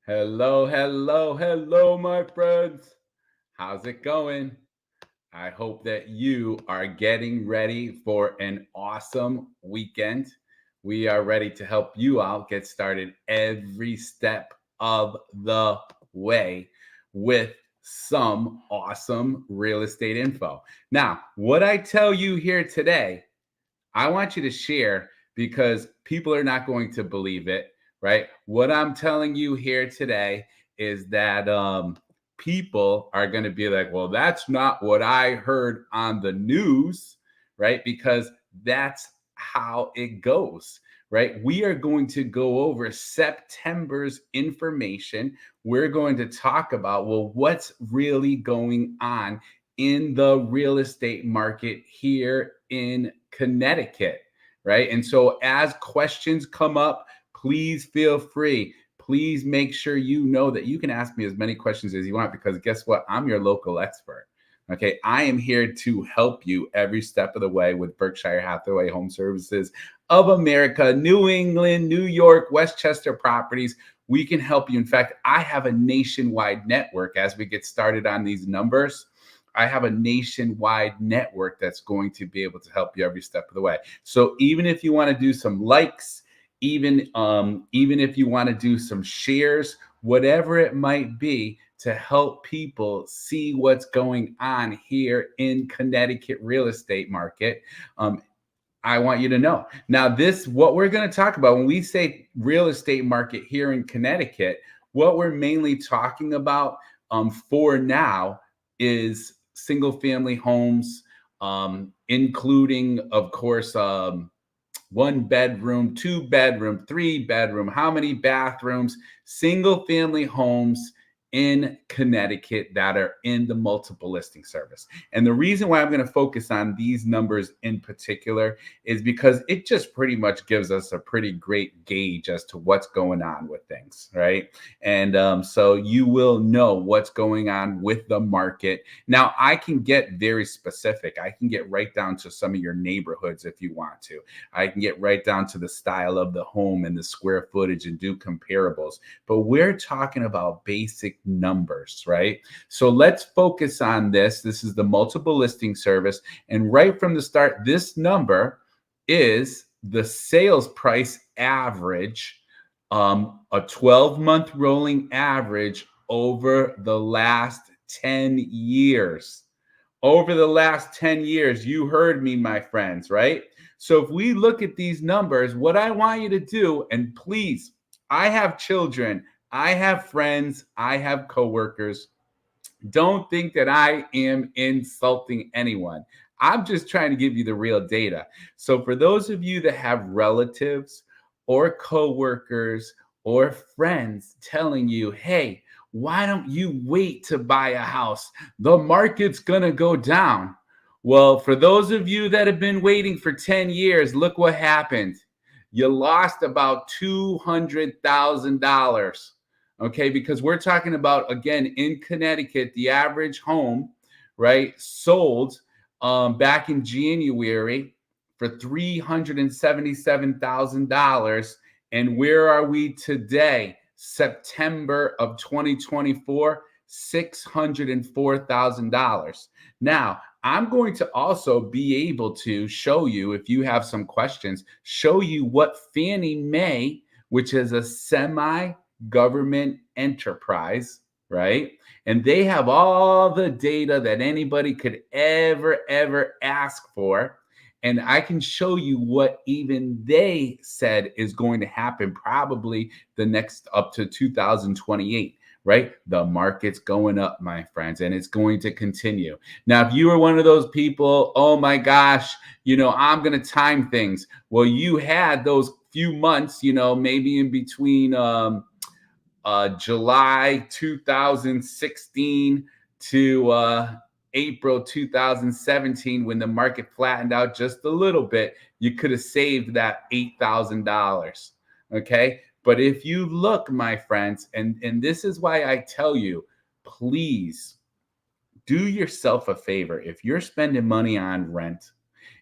Hello, hello, hello, my friends. How's it going? I hope that you are getting ready for an awesome weekend. We are ready to help you out get started every step of the way with some awesome real estate info. Now, what I tell you here today I want you to share because people are not going to believe it, right? What I'm telling you here today is that people are going to be like, well, that's not what I heard on the news, right? Because that's how it goes, right? We are going to go over September's information. We're going to talk about, well, what's really going on in the real estate market here in Connecticut, right? And so as questions come up, please feel free. Please make sure you know that you can ask me as many questions as you want because guess what? I'm your local expert. Okay, I am here to help you every step of the way with Berkshire Hathaway Home Services of America, New England, New York, Westchester properties. We can help you. In fact, I have a nationwide network as we get started on these numbers. I have a nationwide network that's going to be able to help you every step of the way. So even if you want to do some likes, even if you want to do some shares, whatever it might be to help people see what's going on here in Connecticut real estate market, I want you to know. Now, this what we're going to talk about when we say real estate market here in Connecticut, what we're mainly talking about for now is single family homes, including, of course, one bedroom, two bedroom, three bedroom, how many bathrooms, single family homes in Connecticut that are in the multiple listing service. And the reason why I'm going to focus on these numbers in particular is because it just pretty much gives us a pretty great gauge as to what's going on with things, right? And so you will know what's going on with the market. Now, I can get very specific. I can get right down to some of your neighborhoods if you want to. I can get right down to the style of the home and the square footage and do comparables. But we're talking about basic numbers, right? So let's focus on this. This is the multiple listing service. And right from the start, this number is the sales price average, a 12-month rolling average over the last 10 years. Over the last 10 years, you heard me, my friends, right? So if we look at these numbers, what I want you to do, and please, I have children, I have friends, I have coworkers. Don't think that I am insulting anyone. I'm just trying to give you the real data. So for those of you that have relatives or coworkers or friends telling you, hey, why don't you wait to buy a house? The market's going to go down. Well, for those of you that have been waiting for 10 years, look what happened. You lost about $200,000. Okay, because we're talking about, again, in Connecticut, the average home, right, sold back in January for $377,000. And where are we today? September of 2024, $604,000. Now, I'm going to also be able to show you, if you have some questions, show you what Fannie Mae, which is a semi-government enterprise, right? And they have all the data that anybody could ever ask for. And I can show you what even they said is going to happen probably the next up to 2028. Right? The market's going up, my friends, and it's going to continue. Now, if you are one of those people, oh my gosh, I'm going to time things. Well, you had those few months, maybe in between July 2016 to April 2017, when the market flattened out just a little bit, you could have saved that $8,000. Okay. But if you look, my friends, and this is why I tell you, please do yourself a favor. If you're spending money on rent,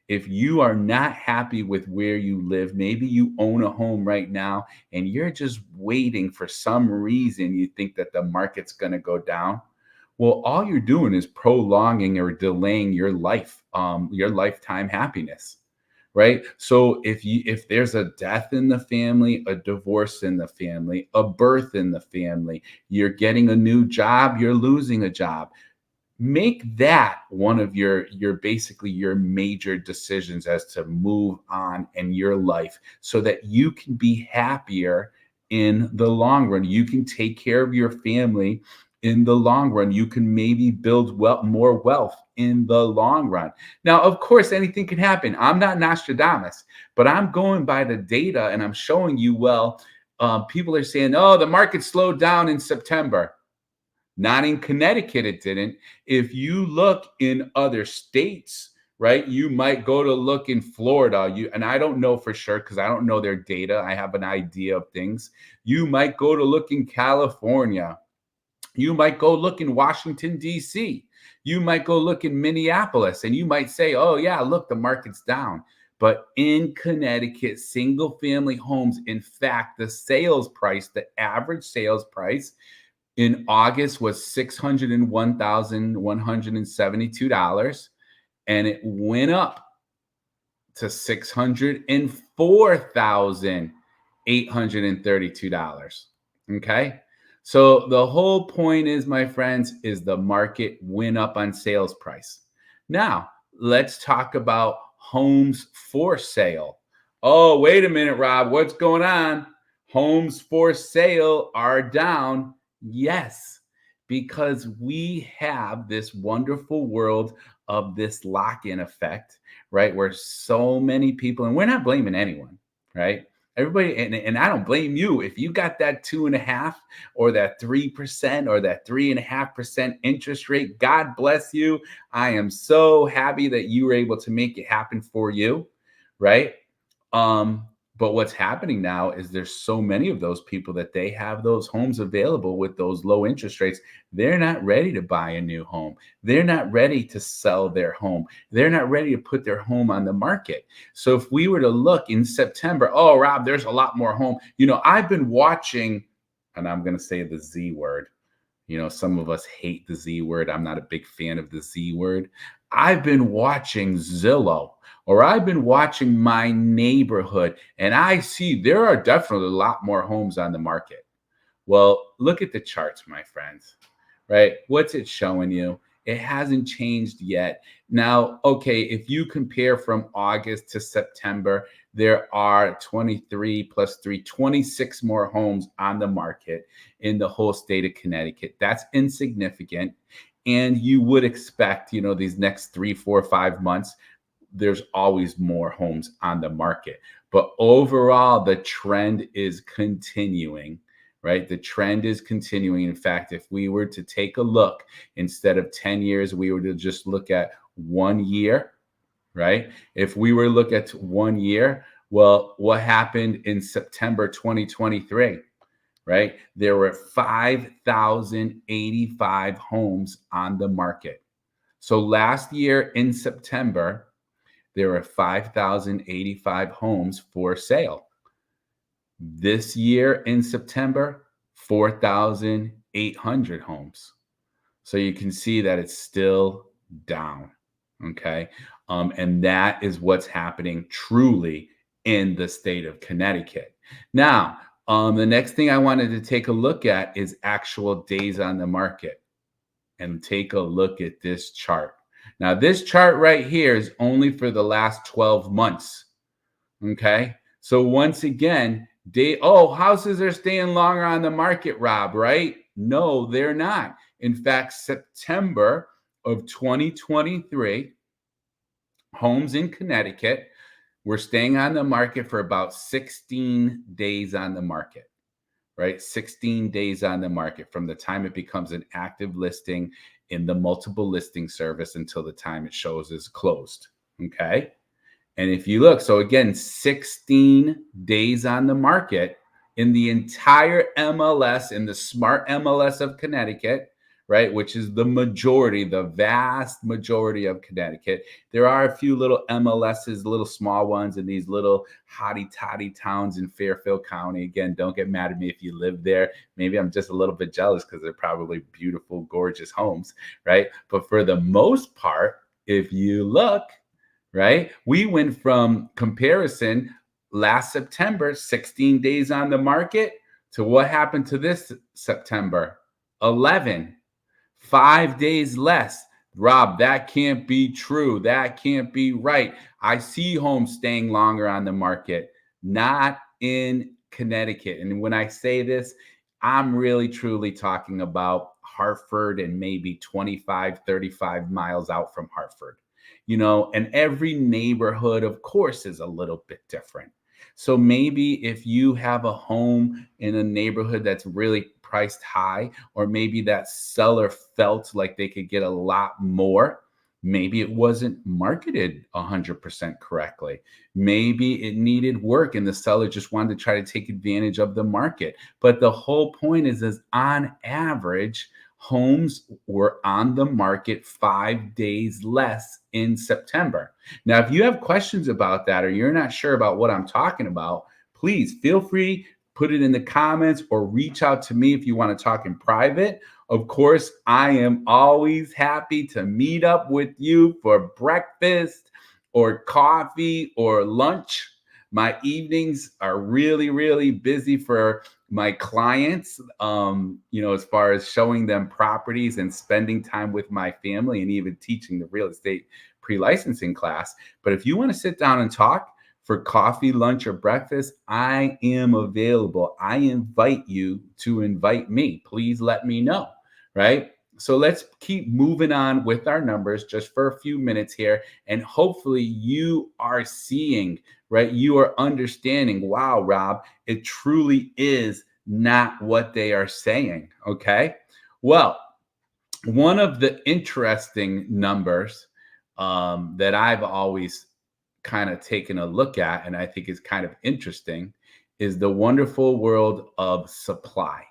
If you are not happy with where you live, maybe you own a home right now and you're just waiting for some reason you think that the market's going to go down. Well, all you're doing is prolonging or delaying your life, your lifetime happiness, right? So if there's a death in the family, a divorce in the family, a birth in the family, you're getting a new job, you're losing a job, make that one of your basically your major decisions as to move on in your life so that you can be happier in the long run. You can take care of your family in the long run. You can maybe build more wealth in the long run. Now, of course, anything can happen. I'm not Nostradamus, but I'm going by the data and I'm showing you, well, people are saying, oh, the market slowed down in September. Not in Connecticut, it didn't. If you look in other states, right, you might go to look in Florida. And I don't know for sure because I don't know their data. I have an idea of things. You might go to look in California. You might go look in Washington, D.C. You might go look in Minneapolis and you might say, oh, yeah, look, the market's down. But in Connecticut, single family homes, in fact, the sales price, the average sales price in August was $601,172, and it went up to $604,832. Okay. So the whole point is, my friends, is the market went up on sales price. Now, let's talk about homes for sale. Oh, wait a minute, Rob. What's going on? Homes for sale are down. Yes, because we have this wonderful world of this lock-in effect, right? Where so many people, and we're not blaming anyone, right? Everybody, and I don't blame you if you got that 2.5 or that 3% or that 3.5% interest rate. God bless you. I am so happy that you were able to make it happen for you, right? Um, but what's happening now is there's so many of those people that they have those homes available with those low interest rates. They're not ready to buy a new home. They're not ready to sell their home. They're not ready to put their home on the market. So if we were to look in September, oh, Rob, there's a lot more home. I've been watching, and I'm going to say the Z word. Some of us hate the Z word. I'm not a big fan of the Z word. I've been watching Zillow, or I've been watching my neighborhood, and I see there are definitely a lot more homes on the market. Well, look at the charts, my friends, right? What's it showing you? It hasn't changed yet. Now, okay, if you compare from August to September, there are 23 plus 3, 26 more homes on the market in the whole state of Connecticut. That's insignificant. And you would expect, these next 3, 4, 5 months, there's always more homes on the market. But overall, the trend is continuing, right? The trend is continuing. In fact, if we were to take a look, instead of 10 years, we were to just look at 1 year, right? If we were to look at 1 year, well, what happened in September 2023? Right? There were 5,085 homes on the market. So last year in September, there were 5,085 homes for sale. This year in September, 4,800 homes. So you can see that it's still down. Okay. And that is what's happening truly in the state of Connecticut. Now, the next thing I wanted to take a look at is actual days on the market, and take a look at this chart. Now, this chart right here is only for the last 12 months. Okay. So once again, houses are staying longer on the market, Rob, right? No, they're not. In fact, September of 2023, homes in Connecticut were staying on the market for about 16 days on the market, right? 16 days on the market from the time it becomes an active listing in the multiple listing service until the time it shows is closed. Okay. And if you look, so again, 16 days on the market in the entire MLS, in the smart MLS of Connecticut, right? Which is the majority, the vast majority of Connecticut. There are a few little MLSs, little small ones in these little hotty toddy towns in Fairfield County. Again, don't get mad at me if you live there. Maybe I'm just a little bit jealous because they're probably beautiful, gorgeous homes, right? But for the most part, if you look, right, we went from comparison last September, 16 days on the market, to what happened to this September, 11. 5 days less. Rob, that can't be true. That can't be right. I see homes staying longer on the market, not in Connecticut. And when I say this, I'm really truly talking about Hartford and maybe 25, 35 miles out from Hartford. And every neighborhood, of course, is a little bit different. So maybe if you have a home in a neighborhood that's really priced high, or maybe that seller felt like they could get a lot more, maybe it wasn't marketed 100% correctly. Maybe it needed work and the seller just wanted to try to take advantage of the market. But the whole point is on average, homes were on the market 5 days less in September. Now, if you have questions about that or you're not sure about what I'm talking about, please feel free, put it in the comments or reach out to me if you want to talk in private. Of course, I am always happy to meet up with you for breakfast or coffee or lunch. My evenings are really, really busy for my clients, as far as showing them properties and spending time with my family and even teaching the real estate pre-licensing class. But if you want to sit down and talk for coffee, lunch, or breakfast, I am available. I invite you to invite me. Please let me know, right? So let's keep moving on with our numbers just for a few minutes here. And hopefully you are seeing, right? You are understanding, wow, Rob, it truly is not what they are saying. Okay. Well, one of the interesting numbers that I've always kind of taken a look at, and I think is kind of interesting, is the wonderful world of supply.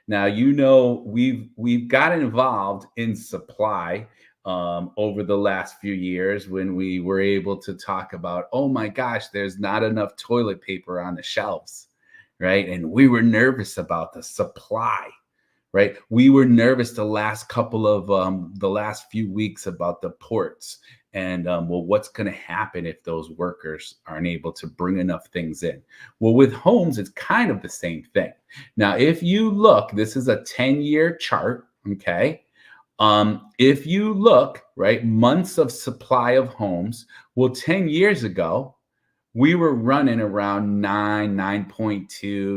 Now, we've got involved in supply over the last few years when we were able to talk about, oh my gosh, there's not enough toilet paper on the shelves, right? And we were nervous about the supply, right? We were nervous the last few weeks about the ports and what's going to happen if those workers aren't able to bring enough things in? Well, with homes, it's kind of the same thing. Now, if you look, this is a 10-year chart, okay? If you look, right, months of supply of homes, well, 10 years ago, we were running around 9.2,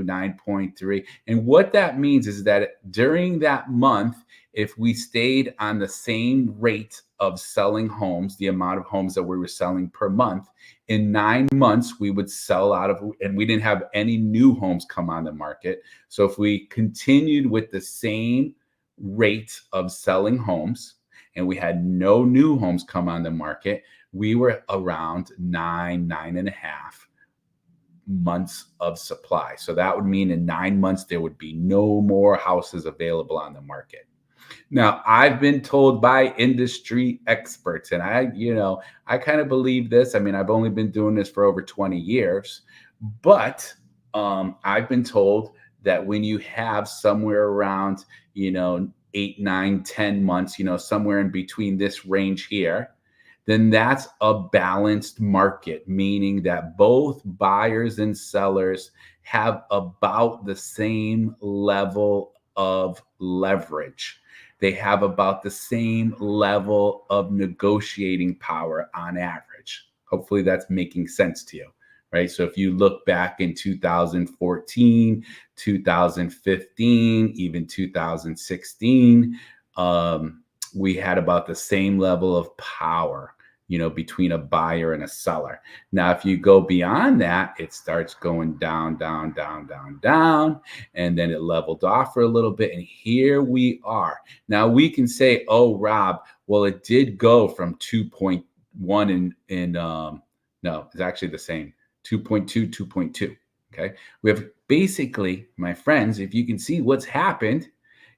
9.3. And what that means is that during that month, if we stayed on the same rate of selling homes, the amount of homes that we were selling per month, in 9 months, we would sell out of, and we didn't have any new homes come on the market. So if we continued with the same rate of selling homes and we had no new homes come on the market, we were around 9.5 months of supply. So that would mean in 9 months, there would be no more houses available on the market. Now, I've been told by industry experts, and I kind of believe this. I mean, I've only been doing this for over 20 years, but I've been told that when you have somewhere around, 8, 9, 10 months, somewhere in between this range here, then that's a balanced market, meaning that both buyers and sellers have about the same level of leverage. They have about the same level of negotiating power on average. Hopefully that's making sense to you, right? So if you look back in 2014, 2015, even 2016, we had about the same level of power, between a buyer and a seller. Now, if you go beyond that, it starts going down, down, down, down, down, and then it leveled off for a little bit. And here we are. Now we can say, oh, Rob, well, it did go from 2.1 no, it's actually the same, 2.2, 2.2. Okay. We have basically, my friends, if you can see what's happened,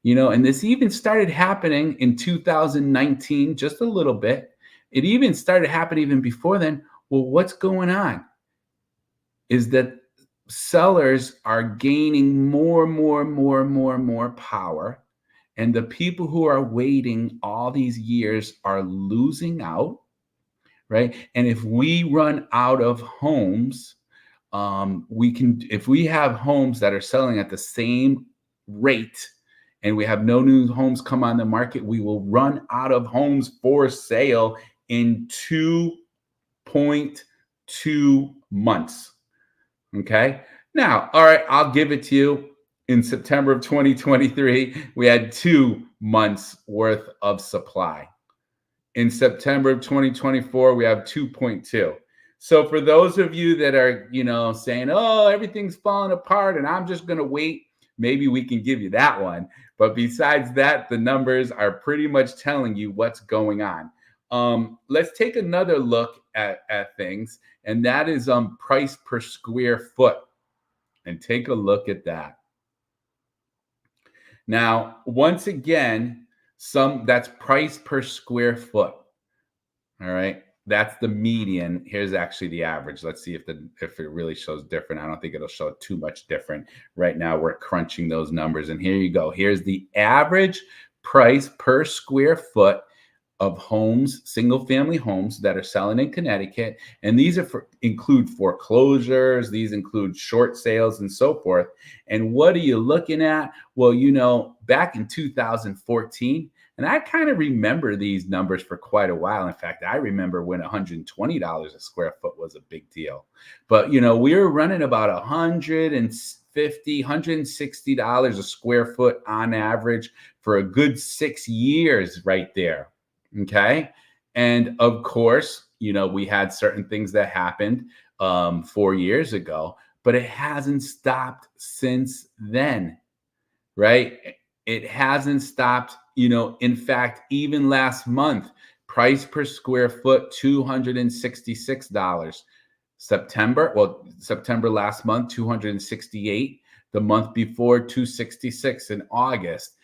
And this even started happening in 2019, just a little bit. It even started happening even before then. Well, what's going on is that sellers are gaining more power, and the people who are waiting all these years are losing out, right? And if we run out of homes, we can, if we have homes that are selling at the same rate and we have no new homes come on the market, we will run out of homes for sale in 2.2 months. Okay. Now, all right, I'll give it to you. In September of 2023, we had 2 months worth of supply. In September of 2024, we have 2.2. So for those of you that are, saying, "Oh, everything's falling apart and I'm just going to wait," maybe we can give you that one. But besides that, the numbers are pretty much telling you what's going on. Let's take another look at things, and that is price per square foot. And take a look at that. Now, once again, that's price per square foot. All right. That's the median. Here's actually the average. Let's see if it really shows different. I don't think it'll show too much different. Right now we're crunching those numbers, and here you go. Here's the average price per square foot of homes, single family homes that are selling in Connecticut. And these include foreclosures, these include short sales and so forth. And what are you looking at? Well, back in 2014, and I kind of remember these numbers for quite a while. In fact, I remember when $120 a square foot was a big deal. But, we were running about $160 a square foot on average for a good 6 years right there. Okay. And of course, we had certain things that happened 4 years ago, but it hasn't stopped since then, right? It hasn't stopped. In fact, even last month, price per square foot, $266. September last month, 268. The month before, 266 in August.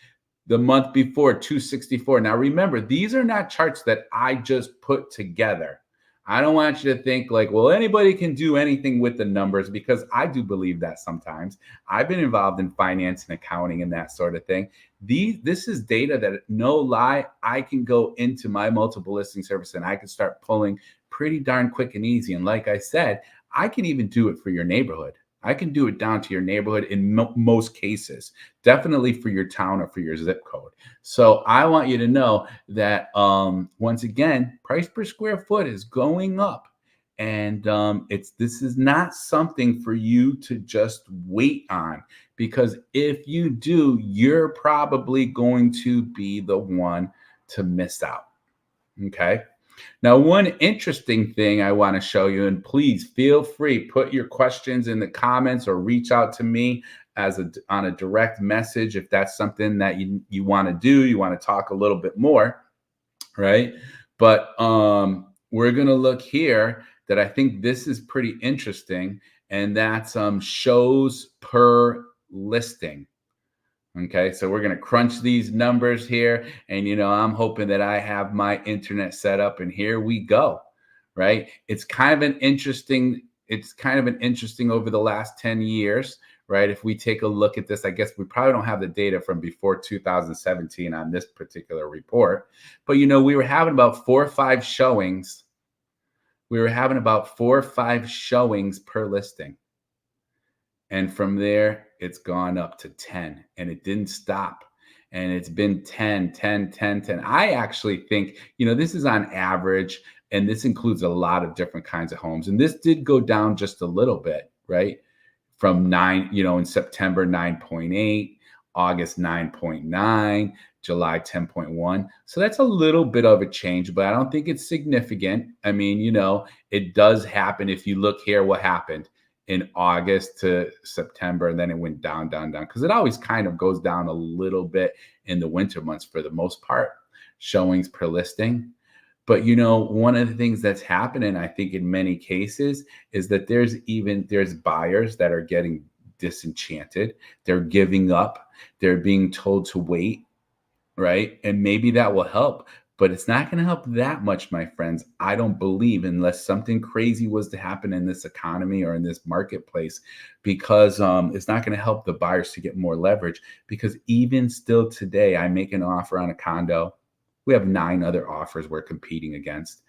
The month before, 264. Now remember, these are not charts that I just put together. I don't want you to think like, well, anybody can do anything with the numbers, because I do believe that sometimes. I've been involved in finance and accounting and that sort of thing. This is data that, no lie, I can go into my multiple listing service and I can start pulling pretty darn quick and easy. And like I said, I can even do it for your neighborhood. I can do it down to your neighborhood in most cases, definitely for your town or for your zip code. So I want you to know that, once again, price per square foot is going up. And this is not something for you to just wait on, because if you do, you're probably going to be the one to miss out. Okay. Now, one interesting thing I want to show you, and please feel free, put your questions in the comments or reach out to me on a direct message if that's something that you want to do, you want to talk a little bit more, right? But we're going to look here that I think this is pretty interesting, and that's shows per listing. Okay, so we're going to crunch these numbers here, and I'm hoping that I have my internet set up, and here we go. Right? It's kind of an interesting over the last 10 years, right? If we take a look at this, I guess we probably don't have the data from before 2017 on this particular report, but we were having about 4 or 5 showings. We were having about 4 or 5 showings per listing. And from there, it's gone up to 10, and it didn't stop. And it's been 10, 10, 10, 10. I actually think, this is on average, and this includes a lot of different kinds of homes. And this did go down just a little bit, right? From 9, in September, 9.8, August, 9.9, July, 10.1. So that's a little bit of a change, but I don't think it's significant. I mean, it does happen. If you look here, what happened in August to September, and then it went down, down, down, because it always kind of goes down a little bit in the winter months for the most part, showings per listing. But one of the things that's happening, I think, in many cases, is that there's buyers that are getting disenchanted. They're giving up. They're being told to wait, right? And maybe that will help, but it's not going to help that much, my friends. I don't believe, unless something crazy was to happen in this economy or in this marketplace, because it's not going to help the buyers to get more leverage. Because even still today, I make an offer on a condo. We have 9 other offers we're competing against.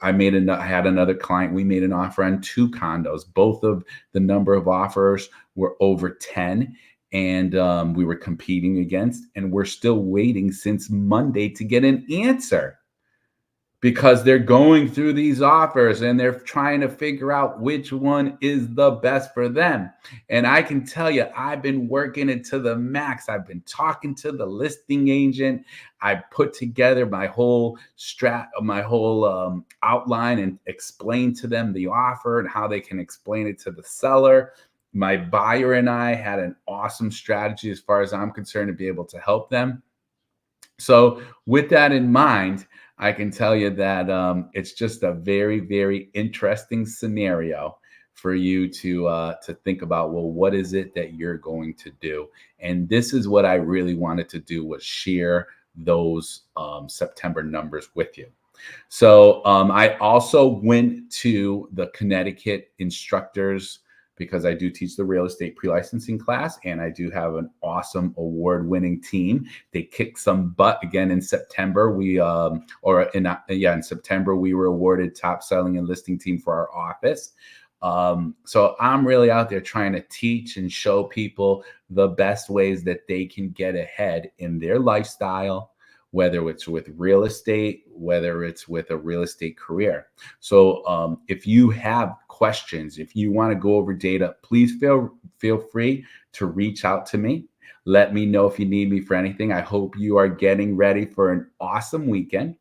I had another client. We made an offer on 2 condos. Both of the number of offers were over 10, and we were competing against, and we're still waiting since Monday to get an answer, because they're going through these offers and they're trying to figure out which one is the best for them. And I can tell you, I've been working it to the max. I've been talking to the listing agent. I put together my whole outline and explained to them the offer and how they can explain it to the seller. My buyer and I had an awesome strategy, as far as I'm concerned, to be able to help them. So with that in mind, I can tell you that it's just a very, very interesting scenario for you to think about. Well, what is it that you're going to do? And this is what I really wanted to do, was share those September numbers with you. So I also went to the Connecticut instructors, because I do teach the real estate pre-licensing class, and I do have an awesome award-winning team. They kicked some butt again in September. In September, we were awarded top selling and listing team for our office. So I'm really out there trying to teach and show people the best ways that they can get ahead in their lifestyle, whether it's with real estate, whether it's with a real estate career. So if you have questions, if you want to go over data, please feel free to reach out to me. Let me know if you need me for anything. I hope you are getting ready for an awesome weekend.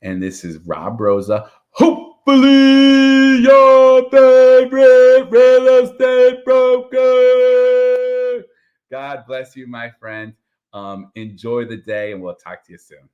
And this is Rob Rosa. Hopefully your favorite real estate broker. God bless you, my friend. Enjoy the day, and we'll talk to you soon.